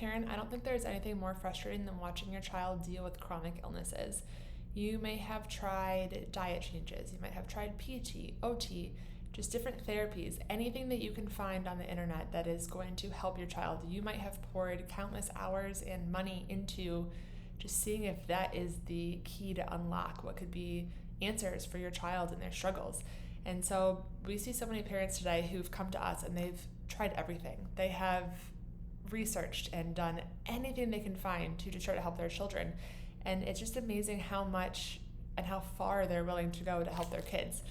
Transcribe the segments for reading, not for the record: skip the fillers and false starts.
parent, I don't think there's anything more frustrating than watching your child deal with chronic illnesses. You may have tried diet changes, you might have tried PT, OT, just different therapies, anything that you can find on the internet that is going to help your child. You might have poured countless hours and money into just seeing if that is the key to unlock what could be answers for your child and their struggles. And so we see so many parents today who've come to us and they've tried everything. They have researched and done anything they can find to try to help their children. And it's just amazing how much and how far they're willing to go to help their kids.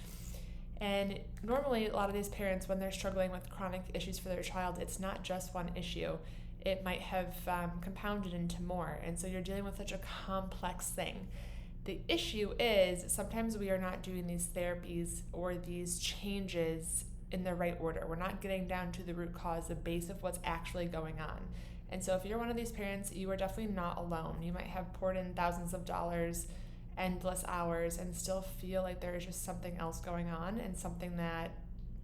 And normally a lot of these parents, when they're struggling with chronic issues for their child, it's not just one issue. It might have compounded into more. And so you're dealing with such a complex thing. The issue is sometimes we are not doing these therapies or these changes in the right order. We're not getting down to the root cause, the base of what's actually going on. And so if you're one of these parents, you are definitely not alone. You might have poured in thousands of dollars, endless hours, and still feel like there is just something else going on and something that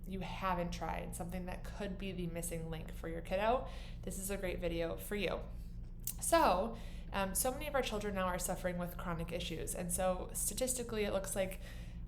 you haven't tried, something that could be the missing link for your kiddo. This is a great video for you. So many of our children now are suffering with chronic issues. And so statistically, it looks like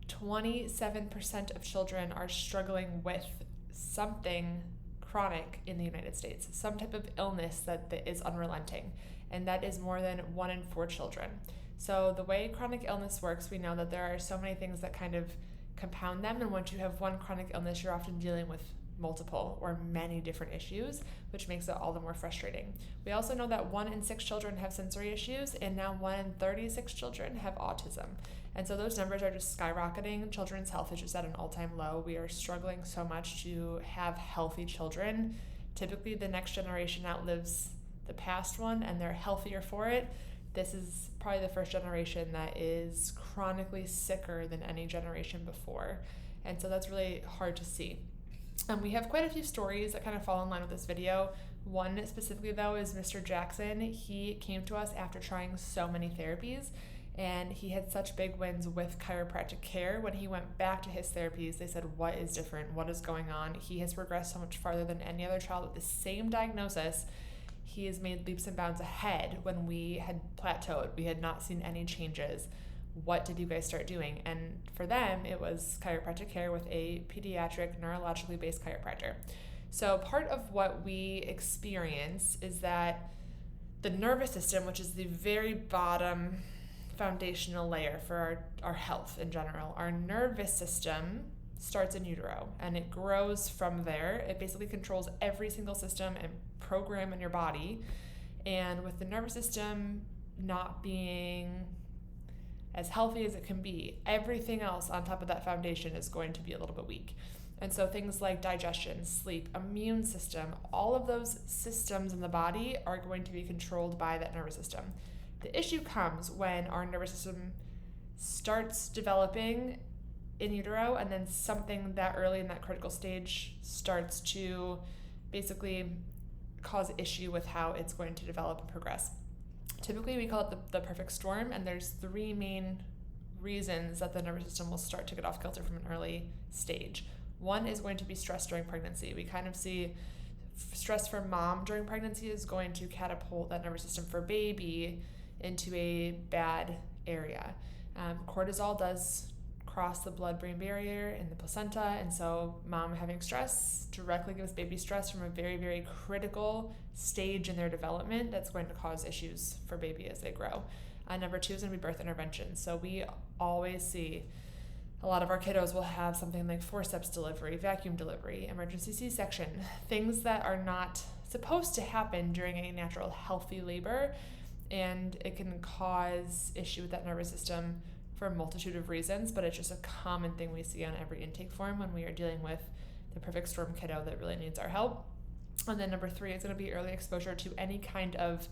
27% of children are struggling with something chronic in the United States, some type of illness that is unrelenting. And that is more than 1 in 4 children. So the way chronic illness works, we know that there are so many things that kind of compound them. And once you have one chronic illness, you're often dealing with multiple or many different issues, which makes it all the more frustrating. We also know that 1 in 6 children have sensory issues, and now 1 in 36 children have autism. And so those numbers are just skyrocketing. Children's health is just at an all-time low. We are struggling so much to have healthy children. Typically, the next generation outlives the past one, and they're healthier for it. This is probably the first generation that is chronically sicker than any generation before. And so that's really hard to see. We have quite a few stories that kind of fall in line with this video. One specifically, though, is Mr. Jackson. He came to us after trying so many therapies, and he had such big wins with chiropractic care. When he went back to his therapies, they said, what is different? What is going on? He has progressed so much farther than any other child with the same diagnosis. He has made leaps and bounds ahead when we had plateaued. We had not seen any changes. What did you guys start doing? And for them, it was chiropractic care with a pediatric, neurologically based chiropractor. So part of what we experience is that the nervous system, which is the very bottom foundational layer for our health in general, our nervous system starts in utero and it grows from there. It basically controls every single system and program in your body. And with the nervous system not being as healthy as it can be, everything else on top of that foundation is going to be a little bit weak. And so things like digestion, sleep, immune system, all of those systems in the body are going to be controlled by that nervous system. The issue comes when our nervous system starts developing in utero, and then something that early in that critical stage starts to basically cause issue with how it's going to develop and progress. Typically, we call it the perfect storm, and there's 3 main reasons that the nervous system will start to get off kilter from an early stage. One is going to be stress during pregnancy. We kind of see stress for mom during pregnancy is going to catapult that nervous system for baby into a bad area. Cortisol does cross the blood-brain barrier in the placenta, and so mom having stress directly gives baby stress from a very, very critical stage in their development that's going to cause issues for baby as they grow. Number 2 is going to be birth intervention. So we always see a lot of our kiddos will have something like forceps delivery, vacuum delivery, emergency C-section, things that are not supposed to happen during a natural healthy labor, and it can cause issue with that nervous system for a multitude of reasons, but it's just a common thing we see on every intake form when we are dealing with the perfect storm kiddo that really needs our help. And then number 3 is going to be early exposure to any kind of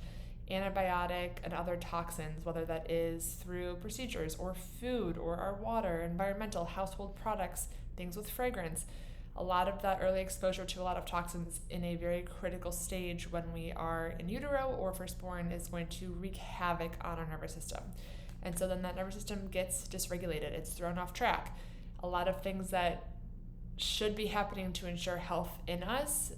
antibiotic and other toxins, whether that is through procedures or food or our water, environmental, household products, things with fragrance. A lot of that early exposure to a lot of toxins in a very critical stage when we are in utero or firstborn is going to wreak havoc on our nervous system. And so then that nervous system gets dysregulated. It's thrown off track. A lot of things that should be happening to ensure health in us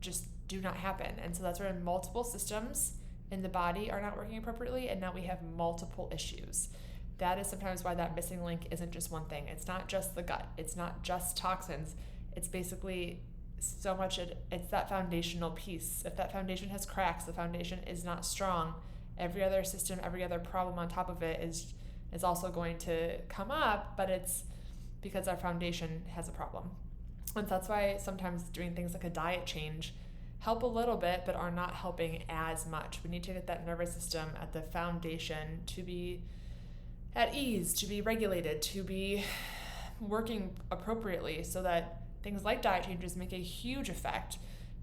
just do not happen. And so that's where multiple systems in the body are not working appropriately, and now we have multiple issues. That is sometimes why that missing link isn't just one thing. It's not just the gut. It's not just toxins. It's basically so much, it's that foundational piece. If that foundation has cracks, the foundation is not strong, every other system, every other problem on top of it is also going to come up, but it's because our foundation has a problem. And that's why sometimes doing things like a diet change help a little bit, but are not helping as much. We need to get that nervous system at the foundation to be at ease, to be regulated, to be working appropriately, so that things like diet changes make a huge effect,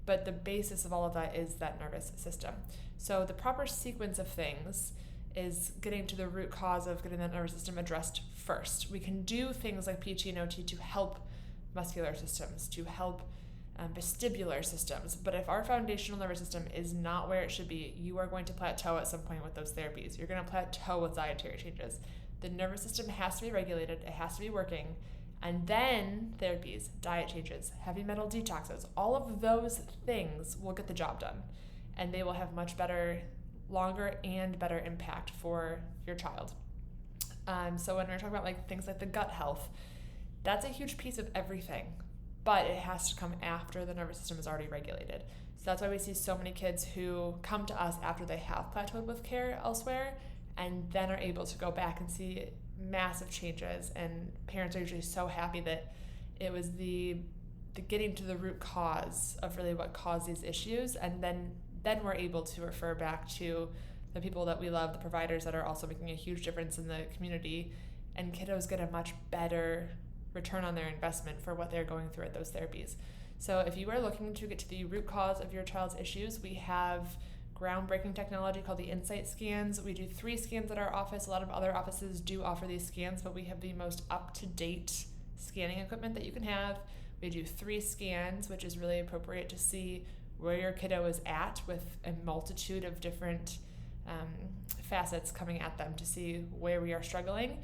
but the basis of all of that is that nervous system. So the proper sequence of things is getting to the root cause of getting that nervous system addressed first. We can do things like PT and OT to help muscular systems, to help vestibular systems, but if our foundational nervous system is not where it should be, you are going to plateau at some point with those therapies. You're going to plateau with dietary changes. The nervous system has to be regulated, it has to be working, and then therapies, diet changes, heavy metal detoxes, all of those things will get the job done, and they will have much better, longer and better impact for your child. So when we're talking about like things like the gut health, that's a huge piece of everything, but it has to come after the nervous system is already regulated. So that's why we see so many kids who come to us after they have plateaued with care elsewhere and then are able to go back and see massive changes, and parents are usually so happy that it was the getting to the root cause of really what caused these issues, and then we're able to refer back to the people that we love, the providers that are also making a huge difference in the community, and kiddos get a much better return on their investment for what they're going through at those therapies. So if you are looking to get to the root cause of your child's issues, we have groundbreaking technology called the Insight scans. We do 3 scans at our office. A lot of other offices do offer these scans, but we have the most up-to-date scanning equipment that you can have. We do 3 scans, which is really appropriate to see where your kiddo is at, with a multitude of different facets coming at them to see where we are struggling.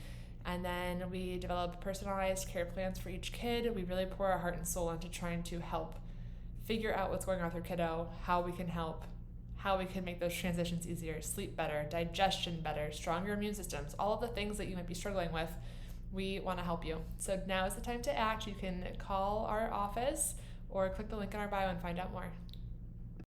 And then we develop personalized care plans for each kid. We really pour our heart and soul into trying to help figure out what's going on with your kiddo, how we can help, how we can make those transitions easier, sleep better, digestion better, stronger immune systems, all of the things that you might be struggling with. We want to help you. So now is the time to act. You can call our office or click the link in our bio and find out more.